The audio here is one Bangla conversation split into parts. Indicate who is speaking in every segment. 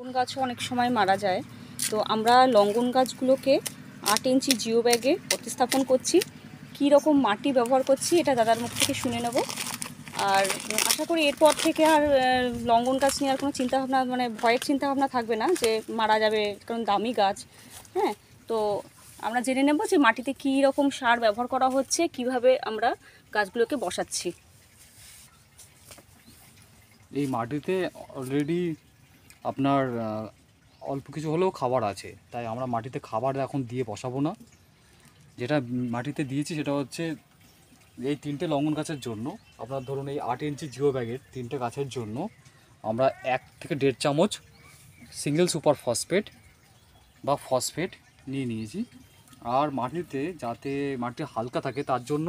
Speaker 1: লঙ্ঘন গাছও অনেক সময় মারা যায়। তো আমরা লঙ্ঘন গাছগুলোকে 8 ইঞ্চি জিও ব্যাগে প্রতিস্থাপন করছি। কী রকম মাটি ব্যবহার করছি এটা দাদার মুখ থেকে শুনে নেব। আর আশা করি এরপর থেকে আর লঙ্ঘন গাছ নিয়ে আর কোনো চিন্তাভাবনা, মানে ভয়ের চিন্তাভাবনা থাকবে না যে মারা যাবে, কারণ দামি গাছ। হ্যাঁ, তো আমরা জেনে নেব যে মাটিতে কী রকম সার ব্যবহার করা হচ্ছে, কিভাবে আমরা গাছগুলোকে বসাচ্ছি।
Speaker 2: এই মাটিতে অলরেডি আপনার অল্প কিছু হলেও খাবার আছে, তাই আমরা মাটিতে খাবার এখন দিয়ে বসাবো না। যেটা মাটিতে দিয়েছি সেটা হচ্ছে এই 3টে লঙ্ঘন গাছের জন্য, আপনার ধরুন এই 8 ইঞ্চি জিও ব্যাগের 3টে গাছের জন্য আমরা 1 থেকে 1.5 চামচ সিঙ্গেল সুপার ফসফেট বা ফসফেট নিয়েছি। আর মাটিতে যাতে মাটি হালকা থাকে তার জন্য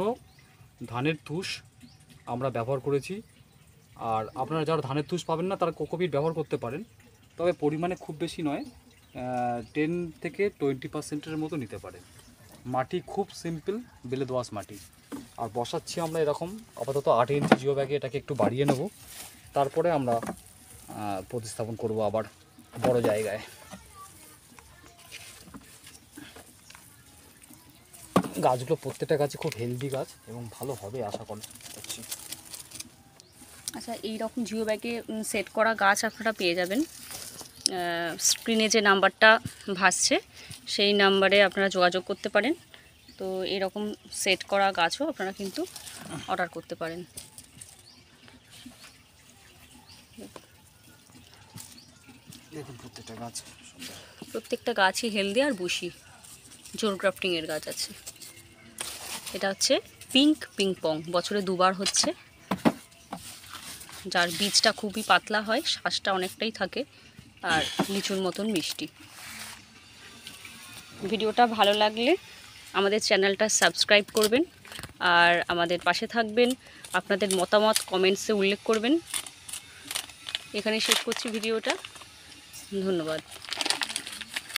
Speaker 2: ধানের তুষ আমরা ব্যবহার করেছি। আর আপনারা যারা ধানের তুষ পাবেন না তারা কোকোপিট ব্যবহার করতে পারেন, তবে পরিমাণে খুব বেশি নয়, 10 থেকে 20% মতো নিতে পারেন। মাটি খুব সিম্পল বেলে দোআঁশ মাটি। আর বসাচ্ছি আমরা এরকম আপাতত 8 ইঞ্চি জিও ব্যাগে, এটাকে একটু বাড়িয়ে নেব, তারপরে আমরা প্রতিস্থাপন করব আবার বড় জায়গায়। গাছগুলো প্রত্যেকটা গাছে খুব হেলদি গাছ এবং ভালো হবে আশা করছি।
Speaker 1: আচ্ছা, এই রকম জিও ব্যাগে সেট করা গাছ আপনারা পেয়ে যাবেন। স্ক্রিনে যে নাম্বারটা ভাসছে সেই নাম্বারে আপনারা যোগাযোগ করতে পারেন। তো এরকম সেট করা গাছও আপনারা কিন্তু অর্ডার করতে পারেন।
Speaker 2: দেখুন
Speaker 1: প্রত্যেকটা গাছই হেলদি আর বুশি, জোর গ্রাফটিংয়ের গাছ আছে। এটা হচ্ছে পিং পং, বছরে 2বার হচ্ছে, যার বীজটা খুবই পাতলা হয়, শ্বাসটা অনেকটাই থাকে আর লিচুর মতন মিষ্টি। ভিডিওটা ভালো লাগলে আমাদের চ্যানেলটা সাবস্ক্রাইব করবেন আর আমাদের পাশে থাকবেন। আপনাদের মতামত কমেন্টসে উল্লেখ করবেন। এখানে শেষ করছি ভিডিওটা। ধন্যবাদ।